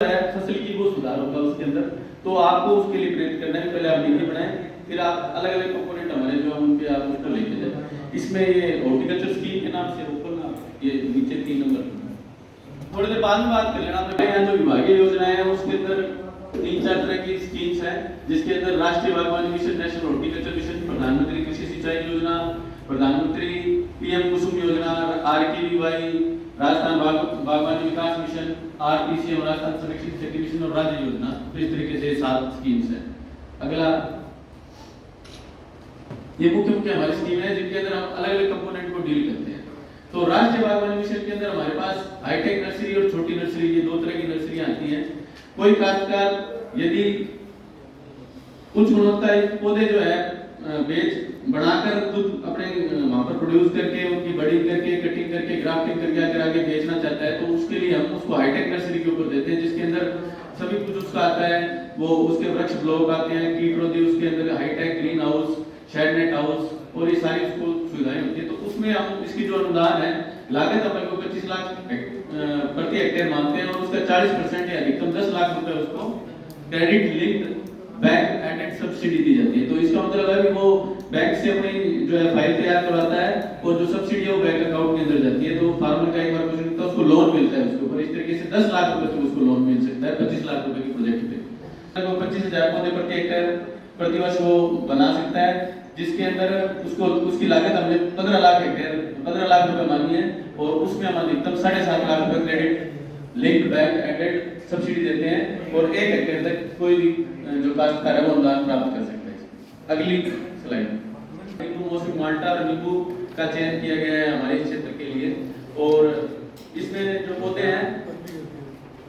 फसल की वो सुधार होगा उसके अंदर, तो आपको उसके लिए प्रेरित करना है। पहले आप डीपी बनाएं, फिर आप अलग अलग कंपोनेंट हमारे जो हम उनके आप उसको लेके जाए। इसमें ये हॉर्टिकल्चर स्कीम के नाम से ऊपर ना ये नीचे 3 नंबर थोड़ी देर बाद में बात कर लेना। तो यहाँ जो विभागीय योजनाएं हैं उसके अंदर 3-4 तरह की स्कीम्स हैं, जिसके अंदर राष्ट्रीय बागवानी मिशन, नेशनल हॉर्टिकल्चर मिशन, प्रधानमंत्री कृषि सिंचाई योजना, प्रधानमंत्री पीएम कुसुम योजना, आरकेवीवाई, राजस्थान बागवानी विकास मिशन, आरपीसीएम, राजस्थान संरक्षित खेती मिशन और राज्य योजना। तो इस तरीके से 7 स्कीम्स हैं। अगला ये मुख्य मुख्य हमारी स्कीम है जिनके अंदर हम अलग अलग कंपोनेंट को डील करते हैं। तो राष्ट्रीय बागवानी मिशन के अंदर हमारे पास हाईटेक नर्सरी और छोटी नर्सरी, ये 2 तरह की नर्सरियां आती हैं। कोई काश्तकार यदि उच्च गुणवत्ता पौधे जो है बेच बढ़ाकर खुद अपने वहां पर प्रोड्यूस करके उनकी बडिंग करके कटिंग करके ग्राफ्टिंग करके आकर आगे बेचना चाहता है, तो उसके लिए हम उसको हाईटेक नर्सरी के ऊपर देते हैं, जिसके अंदर सभी कुछ उसका आता है। वो उसके वृक्ष ब्लॉक आते हैं, कीटरोधी, उसके अंदर high tech green house, shade net house और ये सारी उसको सुविधाएं होती है। तो उसमें हम इसकी जो अनुदान है लागत अपन को 25 लाख प्रति हेक्टेयर मानते हैं और उसका 40% या अधिकतम 10 लाख रुपए उसको credit linked bank added subsidy दी जाती है। तो इसका मतलब है कि वो बैंक से अपनी जो है फाइल तैयार करवाता है और जो सब्सिडी है वो बैंक अकाउंट के अंदर जाती है। तो फार्मर का एक बार कुछ नहीं होता, उसको लोन मिलता है उसके ऊपर। इस तरीके से 10 लाख रुपए से उसको लोन मिल सकता है 25 लाख रुपए के प्रोजेक्ट पे। तो 25,000 पौधे प्रति हेक्टेयर प्रति वर्ष वो बना सकता है, जिसके अंदर उसको उसकी लागत हमने 15 लाख रुपए मानी है और उसमें हम अधिकतम 7.5 लाख रुपए credit linked bank added subsidy देते हैं और 1 हेक्टेयर तक कोई भी जो काश्तकार है वो अनुदान प्राप्त कर सकता है। अगली स्लाइड, नींबू मौसमी माल्टा और नींबू का चयन किया गया है हमारे क्षेत्र के लिए। और इसमें जो पौधे हैं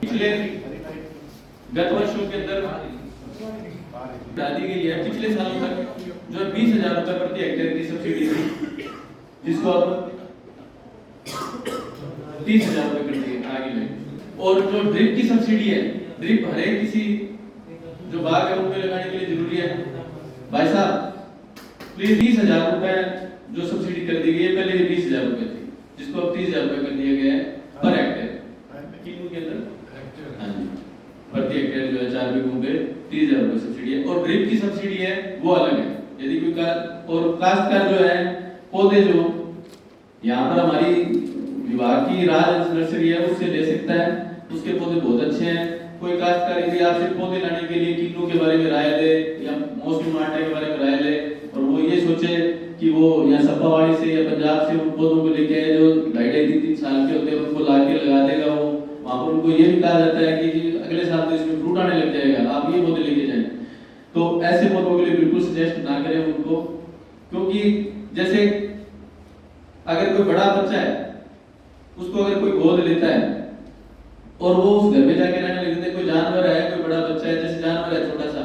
पिछले गत वर्षों के अंदर दी गई है, पिछले सालों तक जो 20,000 रुपए प्रति हेक्टेयर की सब्सिडी थी, जिसको अब 30,000 रुपए कर दिए आगे में। और जो ड्रिप की सब्सिडी है, ड्रिप हर एक किसी जो बाग है उनमें लगाने के लिए जरूरी है। भाई साहब प्लीज 30,000 रुपए जो सब्सिडी कर दी गई है, पहले 20,000 रुपए थी, जिसको अब 30,000 रुपए कर दिया गया है पर हेक्टेयर किलो के अंदर। हाँ जी, प्रति हेक्टेयर जो है 4 बीघों पे 30,000 रुपए सब्सिडी है। और ड्रिप की सब्सिडी है वो अलग है। यदि कोई और काश्तकार जो है पौधे जो यहाँ पर हमारी विभाग की राज नर्सरी है उससे ले सकता है, उसके पौधे बहुत अच्छे हैं। कोई काश्तकार यदि आपसे पौधे लाने के लिए किन्नू के बारे में राय ले या मौसमी माल्टा के बारे में राय ले और वो ये सोचे कि वो यहाँ सब्बावाड़ी से या पंजाब से उन पौधों को लेके आए जो 2.5-3 साल के होते हैं, उनको ला के लगा देगा वो। वहाँ पर उनको ये भी कहा जाता है कि अगले साल तो इसमें फ्रूट आने लग जाएगा, आप ये पौधे लेके जाएं। तो ऐसे पौधों के लिए बिल्कुल सजेस्ट ना करें उनको, क्योंकि जैसे अगर कोई बड़ा बच्चा है उसको अगर कोई गोद लेता है और वो उस घर में जाके रहने लगते हैं, कोई जानवर है, कोई बड़ा बच्चा है, जैसे जानवर है छोटा सा,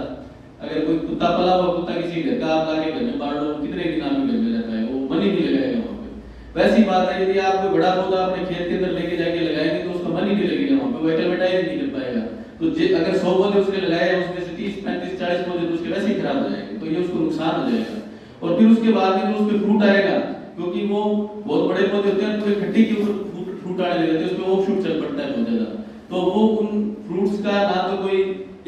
अगर कोई कुत्ता पला हुआ कुत्ता किसी घर का आप लाके घर में पाल लो, कितने दिन आपके घर में रहता है, वो मन ही नहीं लगाएगा वहाँ पे। वैसी बात है, यदि आप कोई बड़ा पौधा अपने खेत के अंदर लेके जाके लगाएंगे तो उसका मन ही नहीं लगेगा वहाँ पे, वो एक्लेमेटाइज नहीं कर पाएगा। तो अगर 100 पौधे उसने लगाए उसमें से 30, 35, 40 पौधे तो उसके वैसे ही खराब हो जाएंगे, तो ये उसको नुकसान हो जाएगा। और फिर उसके बाद में जो उस पर फ्रूट आएगा, क्योंकि वो बहुत बड़े पौधे होते हैं, पूरे खट्टी के ऊपर फ्रूट आने लगे थे, उसमें ऑफ शूट चल पड़ता है बहुत ज्यादा। तो वो उन फ्रूट्स का ना तो कोई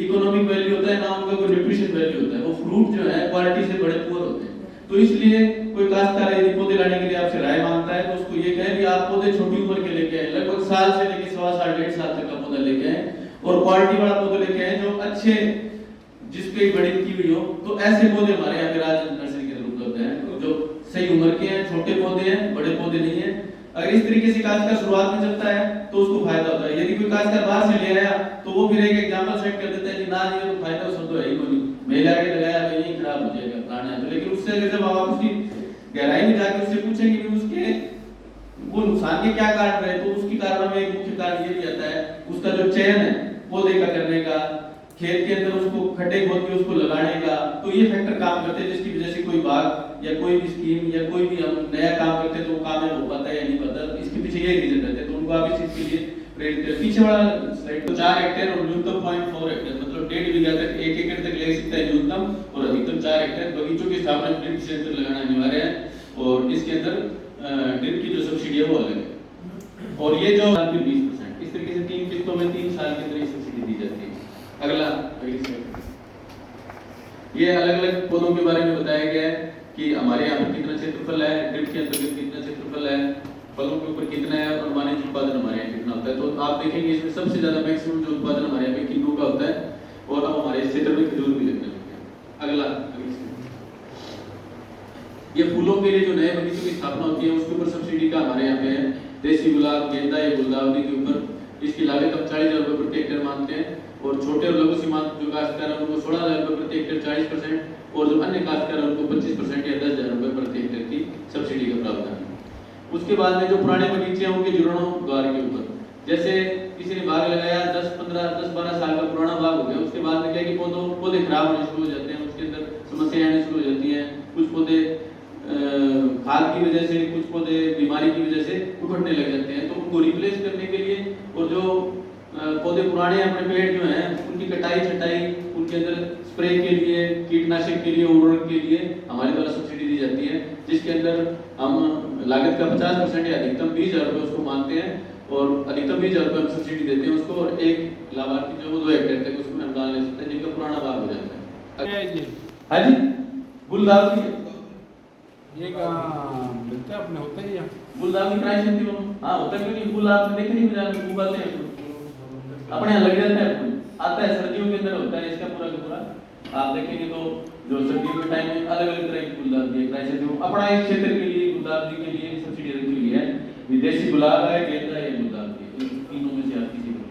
इकोनॉमिक वैल्यू होता है ना उनका कोई न्यूट्रिशन वैल्यू होता है, वो फ्रूट जो है क्वालिटी से बड़े पुअर होते हैं। तो इसलिए कोई काश्तकार यदि पौधे लाने के लिए आपसे राय मांगता है तो उसको ये कहें कि आप पौधे छोटी उम्र के लेके आए, लगभग साल से लेके 1.25 साल 1.5 साल तक का पौधा लेके आए और क्वालिटी वाला पौधा लेके आए जो अच्छे जिसपे बड़ी की हुई हो। तो ऐसे पौधे हमारे यहाँ पे राज नर्सरी के अंदर उपलब्ध हैं, जो सही उम्र के हैं, छोटे पौधे हैं, बड़े पौधे नहीं है। अगर इस तरीके से काश्तकार शुरुआत में चलता है तो उसको फायदा होता है। यदि कोई काश्तकार बाहर से ले आया तो वो फिर एक एग्जांपल सेट कर देता है कि ना ये तो फायदा उसको तो है ही कोई, मैं लाके लगाया तो यही खराब हो जाएगा प्लांट है। तो लेकिन उससे अगर जब आप उसकी गहराई में जाकर उससे पूछेंगे कि उसके वो नुकसान के क्या कारण रहे, तो उसकी कारण में एक मुख्य कारण ये भी आता है उसका जो चयन है पौधे का करने का, खेत के अंदर उसको खड्डे खोद के उसको लगाने का, तो ये फैक्टर काम करते हैं जिसकी वजह से कोई बाग या कोई भी स्कीम या कोई भी हम नया काम करते हैं तो वो कामयाब हो पाता है या नहीं पाता, इसके पीछे ये रीजन रहते हैं। तो उनको आप इस चीज के लिए प्रेरित करें। पीछे वाला स्लाइड, तो 4 हेक्टेयर और न्यूनतम 0.4 हेक्टेयर मतलब 1.5 बीघा तक 1 एकड़ तक ले सकता है न्यूनतम, और अधिकतम 4 हेक्टेयर बगीचों की स्थापना में ड्रिप सेंटर लगाना अनिवार्य है। और इसके अंदर ड्रिप की जो सब्सिडी है वो अलग है। और ये जो 20%, इस तरीके से 3 किस्तों में 3 साल के अंदर ये सब्सिडी दी ये अलग अलग पौधों के बारे में बताया गया है कि हमारे यहाँ पर कितना क्षेत्रफल है, ड्रिप के अंतर्गत कितना क्षेत्रफल है, फलों के ऊपर कितना है और वाणिज्य उत्पादन हमारे यहाँ कितना होता है। तो आप देखेंगे इसमें सबसे ज्यादा मैक्सिमम जो उत्पादन हमारे यहाँ पे किन्नू का होता है और अब हमारे इस क्षेत्र में खजूर भी लगने लगे हैं। अगला ये फूलों के लिए जो नए बगीचों की स्थापना होती है उसके ऊपर सब्सिडी का हमारे यहाँ पे है। देसी गुलाब, गेंदा या गुलदावरी के ऊपर इसकी लागत हम 40,000 रुपये प्रति हेक्टेयर मानते हैं और छोटे और लघु सीमांत जो काश्तकार है उनको 16,000 रुपये प्रति हेक्टेयर 40% और जो अन्य काश्तकार है उनको 25% या 10,000 रुपये प्रति हेक्टेयर की सब्सिडी का प्रावधान है। उसके बाद में जो पुराने बगीचे हैं उनके जीर्णोद्धार के ऊपर, जैसे किसी ने बाग लगाया 10-12 साल का पुराना बाग हो गया, उसके बाद में क्या है कि पौधे खराब होने शुरू हो जाते हैं, उसके अंदर समस्याएं आने शुरू हो जाती हैं, कुछ पौधे खाद की वजह से, कुछ पौधे बीमारी की वजह से उखड़ने लग जाते हैं। तो उनको रिप्लेस करने के लिए और जो पौधे पुराने अपने पेड़ जो हैं उनकी कटाई छटाई, उनके अंदर स्प्रे के लिए, कीटनाशक के लिए, उर्वरक के लिए हमारे द्वारा सब्सिडी दी जाती है, जिसके अंदर हम लागत का 50% या अधिकतम 20,000 रुपये उसको मानते हैं और अधिकतम 20,000 रुपये हम सब्सिडी देते हैं उसको और एक लाभार्थी जो 2 हेक्टेयर तक उसको अनुदान ले सकते हैं जिनका पुराना बाग हो जाता है। हाँ जी, गुलदावरी ये मिलता है अपने होता ही है गुलदावरी क्राइसैंथेमम। हाँ होता है, क्योंकि फूल आपने देखे नहीं बाजार में उगाते हैं अपने यहाँ लग जाता है, फूल आता है सर्दियों के अंदर होता है इसका पूरा का पूरा। आप देखेंगे तो जो सर्दियों के टाइम में अलग अलग तरह की गुलदावरी है क्राइसैंथेमम अपना इस क्षेत्र के लिए गुलदावरी के लिए सब्सिडी रखी हुई है। विदेशी गुलाब है, गेंदा है, गुलदावरी, तीनों में से आप किसी को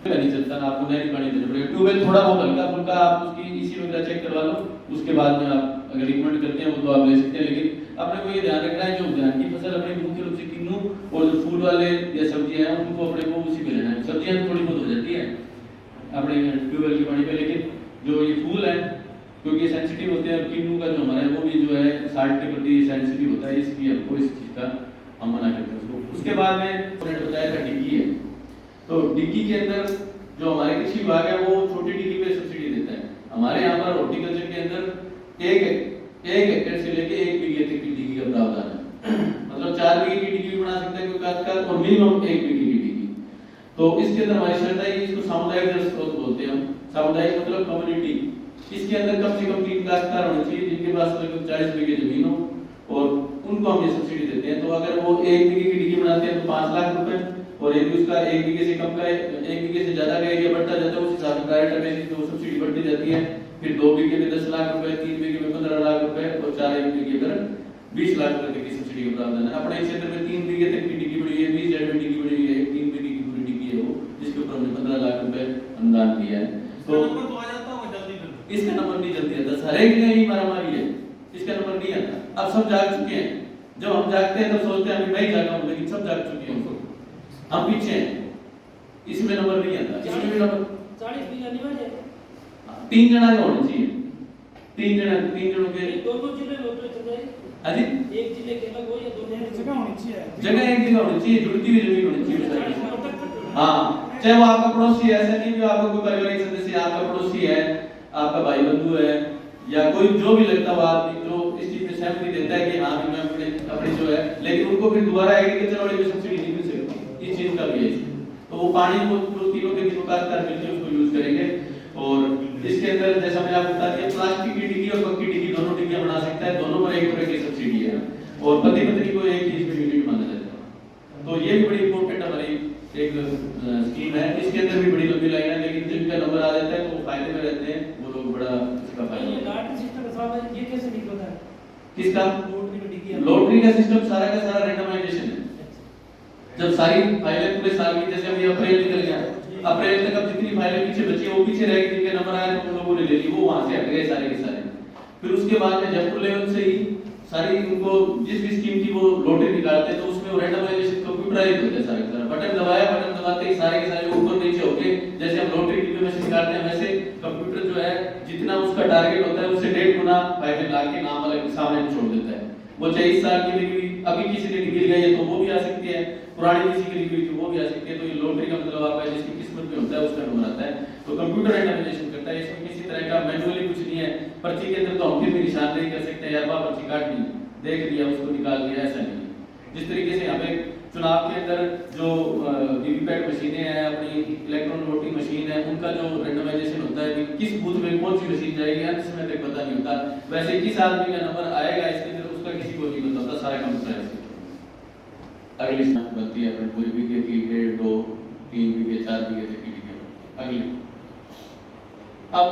नहीं चलता ना, आपको नहीं पानी देना पड़ेगा। ट्यूबवेल थोड़ा बहुत हल्का फुल्का आप उसकी इसी वगैरह चेक करवा लो, उसके बाद में आप अगर रिकमेंड करते हैं वो तो आप ले सकते हैं। लेकिन अपने को ये ध्यान रखना है जो ध्यान की फसल अपने मुख्य रूप से किन्नू और जो फूल वाले या सब्जियां हैं उनको अपने को उसी पे लेना है। सब्जियां थोड़ी बहुत हो जाती है अपने ट्यूबवेल के पानी पे, लेकिन जो ये फूल है क्योंकि सेंसिटिव होते हैं, किन्नू का जो हमारा है वो भी जो है साल्ट के प्रति सेंसिटिव होता है, इसलिए हमको इस चीज का हम मना करते हैं उसको। उसके बाद में बताया था डिग्गी है, तो डिग्गी के अंदर जो हमारे कृषि विभाग है वो छोटी डिग्गी पे सब्सिडी देता है। हमारे यहाँ पर हॉर्टिकल्चर के अंदर एक हेक्टेयर से लेके 1 बीघे तक की डिग्गी का प्रावधान है। मतलब 4 बीघे की डिग्गी बना सकता है कोई काश्तकार और मिनिमम 1 बीघे की डिग्गी। तो इसके अंदर हमारी शर्त है कि इसको सामुदायिक जल स्रोत बोलते हैं हम। सामुदायिक मतलब कम्युनिटी। इसके अंदर कम से कम 3 काश्तकार होने चाहिए जिनके पास लगभग 40 बीघे जमीन हो और उनको हम ये सब्सिडी देते हैं। तो अगर वो 1 बीघे की डिग्गी बनाते हैं तो 5 लाख रुपए, और यदि उसका 1 बीघे से कम का 1 बीघे से ज्यादा का एरिया बढ़ता जाता है उस हिसाब से प्राइवेट बेसिस पे वो सब्सिडी बढ़ती जाती है। फिर 2 बीघे में 10 लाख रुपए, 3 बीघे में 15 लाख रुपए और 4 बीघे पर 20 लाख रुपए तक की सब्सिडी का प्रावधान है। अपने क्षेत्र में 3 बीघे तक की डिग्गी बड़ी है, 20 जेड में डिग्गी बड़ी है, 3 बीघे की पूरी डिग्गी है वो, जिसके ऊपर हमने 15 लाख रुपए अनुदान दिया है। तो इसका नंबर नहीं जल्दी आता, हर एक ने ही मारामारी है, इसका नंबर नहीं आता। अब सब जाग चुके हैं, जब हम जागते हैं तब सोचते हैं अभी मैं ही जागा हूं, लेकिन सब जाग चुके हैं, हम पीछे हैं, इसमें नंबर नहीं आता। इसमें भी नंबर 40 बीघा अनिवार्य है। 3 जना का होना चाहिए, 3 जनों के दोनों जिले में होते चल जाए। हाँ जी, एक जिले के अलग हो या दोनों जगह होनी चाहिए, जगह एक जगह होनी चाहिए, जुड़ती हुई जमीन होनी चाहिए। हाँ, चाहे वो आपका पड़ोसी है, ऐसा नहीं कि आपका कोई पारिवारिक सदस्य है, आपका पड़ोसी है, आपका भाई बंधु है या कोई जो भी लगता हुआ आदमी जो इस चीज में सहमति देता है कि हाँ मैं अपने जो है, लेकिन उनको फिर दोबारा एग्रीकल्चर वाले में सब्सिडी नहीं मिल सकती, इस चीज का भी है। तो वो पानी को जो तीनों के काश्तकार मिलकर उसको यूज करेंगे। और इसके अंदर जैसा मैं आपको बता दिया, प्लास्टिक की डिग्गी और पक्की डिग्गी दोनों डिग्गियां बना सकता है, दोनों पर 1 रुपए की सब्सिडी है और पति पत्नी को एक चीज में यूनिट माना जाता है। तो ये भी बड़ी इंपॉर्टेंट हमारी एक स्कीम है। इसके अंदर भी बड़ी लंबी लाइन है, लेकिन जिनका नंबर आ जाता है तो वो फायदे में रहते हैं, वो लोग बड़ा इसका फायदा। ये लॉटरी सिस्टम का सवाल है, ये कैसे निकलता है? किसका? लॉटरी का डिग्गी। लॉटरी का सिस्टम सारा का सारा रैंडमाइजेशन है। जब सारी फाइलें पूरे साल की, जैसे अभी अप्रैल निकल गया, अप्रैल तक अब जितनी फाइलें पीछे बची है वो पीछे रहेगी, जिनके नंबर आए तो उन लोगों ने ले ली, वो वहां से हट गए सारे के सारे। फिर उसके बाद में जयपुर लेवल से ही सारी उनको जिस भी स्कीम की वो लॉटरी निकालते हैं तो उसमें वो रैंडमाइजेशन कंप्यूटराइज्ड होता है सारा का सारा। बटन दबाया, बटन दबाते ही सारे के सारे ऊपर नीचे होके, जैसे हम लॉटरी डिब्बे में से निकालते हैं वैसे कंप्यूटर जो है जितना उसका टारगेट होता है उससे 1.5 गुना फाइलें ला के नाम वाले के सामने छोड़ देता है। वो 23 साल की डिग्री अभी किसी ने गिर गई है तो वो भी आ सकती है, पुरानी किसी की डिग्री थी वो भी आ सकती है। तो ये लॉटरी का मतलब आपका जिसकी किस्मत में होता है उसका नंबर आता है। तो कंप्यूटर रैंडमाइजेशन करता है, इसमें किसी तरह का मैन्युअली कुछ नहीं है। पर्ची के अंदर तो हम फिर भी निशानदेही कर सकते हैं, यार बा पर्ची काट ली, देख लिया, उसको निकाल लिया, ऐसा नहीं। जिस तरीके से यहाँ पे चुनाव के अंदर जो वीवीपैट मशीनें हैं, अपनी इलेक्ट्रॉनिक वोटिंग मशीन है, उनका जो रैंडमाइजेशन होता है कि किस बूथ में कौन सी मशीन जाएगी अंत समय तक पता नहीं होता। वैसे किस आदमी का नंबर आएगा इसके अंदर उसका किसी को नहीं पता होता, सारा कंप्यूटर। अगली स्टेप बनती है अपने पूरी बीघे की 1.5, 2, 3 बीघे 4 बीघे तक की बीघे। अगली अब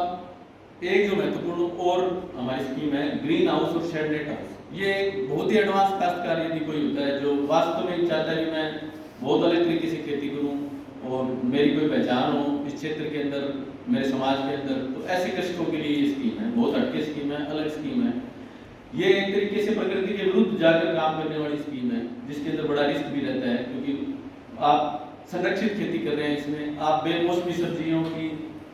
एक जो महत्वपूर्ण और हमारी स्कीम है ग्रीन हाउस और शेड नेट हाउस। ये बहुत ही एडवांस काश्तकार यदि कोई होता है जो वास्तव में चाहता है कि मैं बहुत अलग तरीके से खेती करूं और मेरी कोई पहचान हो इस क्षेत्र के अंदर, मेरे समाज के अंदर, तो ऐसे कृषकों के लिए ये स्कीम है, बहुत हटके स्कीम है, अलग स्कीम है। ये एक तरीके से प्रकृति के विरुद्ध जाकर काम करने वाली स्कीम है जिसके अंदर बड़ा रिस्क भी रहता है, क्योंकि आप संरक्षित खेती कर रहे हैं, इसमें आप बेमौसमी सब्जियों की,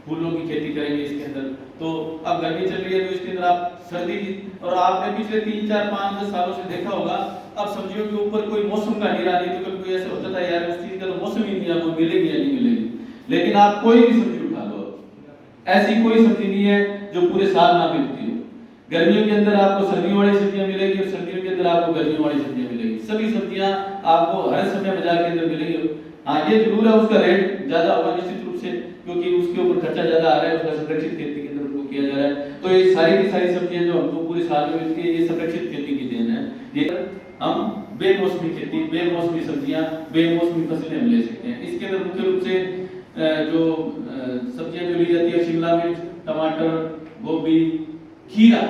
फूलों की खेती करेंगे इसके अंदर। तो अब गर्मी चल रही है तो इसके अंदर आप सर्दी की, और आपने पिछले 3, 4, 5, 10 सालों से देखा होगा अब सब्जियों के ऊपर कोई मौसम का निरा नहीं, तो कभी ऐसा होता था यार उस चीज का तो मौसम ही नहीं है, वो मिलेगी या नहीं मिलेगी। लेकिन आप कोई भी सब्जी उठा लो, ऐसी कोई सब्जी नहीं है जो पूरे साल ना मिलती हो। गर्मियों के अंदर आपको सर्दियों वाली सब्जियां मिलेगी और सर्दियों के अंदर आपको गर्मियों वाली सब्जियां मिलेगी। सभी सब्जियां आपको हर समय बाजार के अंदर मिलेंगी। हाँ, ये जरूर है उसका रेट ज्यादा होगा निश्चित रूप से, क्योंकि उसके ऊपर खर्चा ज्यादा आ रहा है, उसका संरक्षित खेती के अंदर उनको किया जा रहा है। तो ये सारी की सारी सब्जियां जो हमको पूरे साल में मिलती है ये संरक्षित खेती की देन है। ये हम बेमौसमी खेती, बेमौसमी सब्जियां, बेमौसमी फसलें हम ले सकते हैं। इसके अंदर मुख्य रूप से जो सब्जियां जो ली जाती है शिमला मिर्च, टमाटर, गोभी, खीरा।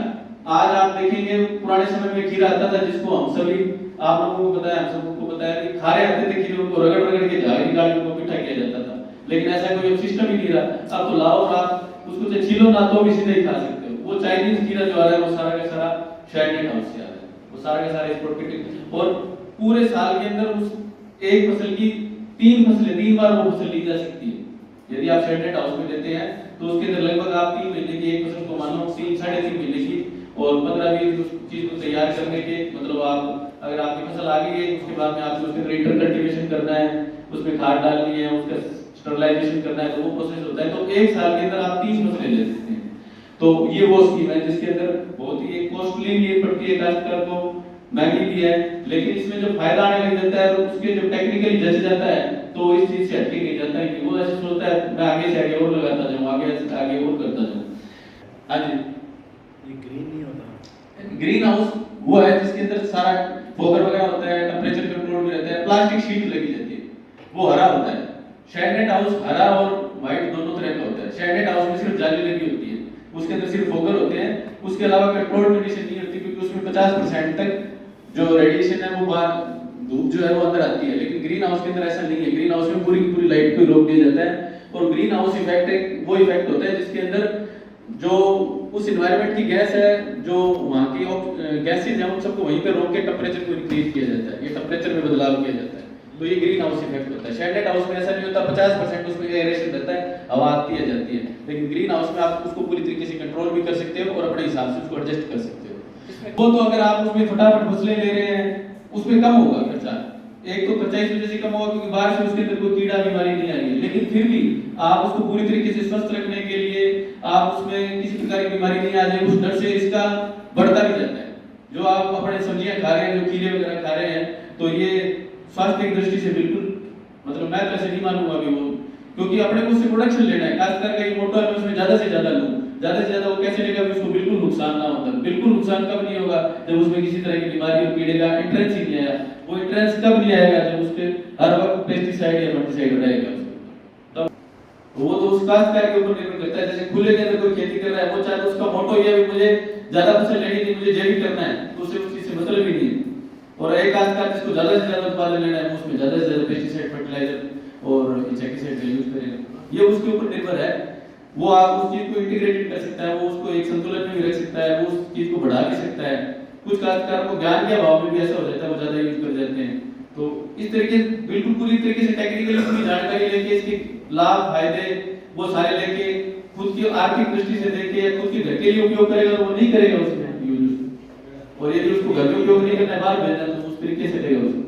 आज आप देखेंगे पुराने समय में खीरा आता था जिसको हम सभी, आप लोगों को पता है, हम सबको पता है कि खारे आते थे खीरे, उनको रगड़ रगड़ के झाग निकाल के उनको पिठा किया जाता था। लेकिन ऐसा कोई सिस्टम ही नहीं रहा। अब तो लाओ आप उसको से छीलो ना तो भी सीधे ही खा सकते हो। वो चाइनीज खीरा जो आ रहा है वो सारा का सारा शेड नेट हाउस से आ रहा है, वो सारा का सारा एक्सपोर्ट करके, और पूरे साल के अंदर उस एक फसल की 3 फसलें 3 बार वो फसल ली जा सकती है। यदि आप शेड नेट हाउस में लेते हैं तो उसके अंदर लगभग आप 3 महीने की एक फसल को मान लो 3, 3.5 महीने की और 15-20 उस चीज को तैयार करने के, मतलब आप अगर आपकी फसल आ गई है उसके बाद में आपको उसके अंदर इंटर कल्टीवेशन करना है, उसमें खाद डालनी है, उसका स्टरलाइजेशन करना है, तो वो प्रोसेस होता है। तो एक साल के अंदर आप 3 फसलें ले सकते हैं। तो ये वो स्कीम है जिसके अंदर बहुत ही एक कॉस्टली भी पड़ती है काश्तकार को, महंगी भी है, लेकिन इसमें जो फायदा आने लग जाता है तो उसके जो टेक्निकली जज जाता है तो इस चीज से हटके नहीं जाता है कि वो ऐसे सोचता है मैं आगे से आगे और लगाता जाऊं, आगे से आगे और करता जाऊं। हाँ जी, ये ग्रीन नहीं होता। ग्रीन हाउस वो है जिसके अंदर सारा फोगर वगैरह होता है, टेम्परेचर कंट्रोल भी रहता है, प्लास्टिक शीट लगी जाती है, वो हरा होता है। शेड नेट हाउस हरा और व्हाइट दोनों तरह का होता है। शेड नेट हाउस में सिर्फ जाली लगी होती है, उसके अंदर सिर्फ फोगर होते हैं, उसके अलावा कंट्रोल कंडीशन नहीं होती, क्योंकि उसमें 50% तक जो रेडिएशन है वो बाहर धूप जो है वो अंदर आती है। लेकिन ग्रीन हाउस के अंदर ऐसा नहीं है। ग्रीन हाउस में पूरी की पूरी लाइट को रोक दिया जाता है, और ग्रीन हाउस इफेक्ट एक वो इफेक्ट होता है जिसके अंदर जो उस एनवायरनमेंट की गैस है, जो वहाँ की गैसेज है, उन सबको वहीं पे रोक के टेम्परेचर को इंक्रीज किया जाता है, ये टेम्परेचर में बदलाव किया जाता है। तो ये ग्रीन हाउस इफेक्ट होता है। शेड नेट हाउस में ऐसा नहीं होता, 50% उसमें एयरेशन रहता है, हवा आती है जाती है। लेकिन ग्रीन हाउस में आप उसको पूरी तरीके से कंट्रोल भी कर सकते हो और अपने हिसाब से उसको एडजस्ट कर सकते हो। वो तो अगर आप उसमें फटाफट फसलें ले रहे हैं उसमें कम होगा खर्चा। एक तो खर्चा इस वजह से कम होगा क्योंकि बाहर से उसके अंदर कोई कीड़ा बीमारी नहीं आई है, लेकिन फिर भी आप उसको पूरी तरीके से स्वस्थ रखने के लिए आप उसमें किसी प्रकार की बीमारी नहीं आ जाए उस डर से इसका बढ़ता भी जाता है। जो आप अपने सब्जियां खा रहे हैं, जो खीरे वगैरह खा रहे हैं, तो ये स्वास्थ्य की दृष्टि से बिल्कुल, मतलब मैं तो ऐसे नहीं मानूंगा कि वो, क्योंकि अपने को उससे प्रोडक्शन लेना है। खासकर का ये मोटो है, उसमें ज्यादा से ज्यादा लूं, ज्यादा से ज्यादा वो कैसे लेगा कि उसको बिल्कुल नुकसान ना होता। बिल्कुल नुकसान कब नहीं होगा जब उसमें किसी तरह की बीमारी और कीड़े का एंट्रेंस ही नहीं आया। वो एंट्रेंस कब नहीं आएगा जब उसके हर वक्त पेस्टिसाइड या फंगिसाइड रहेगा उसके, तब वो तो उस काश्तकार के ऊपर निर्भर करता है। जैसे खुले के अंदर कोई खेती कर रहा है, वो चाहे तो उसका मोटो ये है मुझे ज्यादा फसल लेनी थी, मुझे जैविक करना है, तो उसे उस चीज से मतलब ही नहीं है। और एक काश्तकार जिसको ज्यादा से ज्यादा उत्पादन लेना है, उसमें ज्यादा से ज्यादा पेस्टिसाइड, फर्टिलाइजर और इंसेक्टिसाइड का यूज करेगा। ये उसके ऊपर निर्भर है। वो आप उस चीज को इंटीग्रेटेड कर सकता है, वो उसको एक संतुलन में भी रख सकता है, वो उस चीज को बढ़ा भी सकता है। कुछ काश्तकारों को ज्ञान के अभाव में भी ऐसा हो जाता है, वो ज्यादा यूज कर जाते हैं। तो इस तरीके बिल्कुल पूरी तरीके से टेक्निकली पूरी जानकारी लेके, इसके लाभ फायदे वो सारे लेके, खुद की आर्थिक दृष्टि से देखे, खुद के घर के लिए उपयोग करेगा, वो नहीं करेगा उसमें यूज। और यदि उसको घर में उपयोग नहीं करना है, बाहर भेजना, तो उस तरीके से करेगा उसको।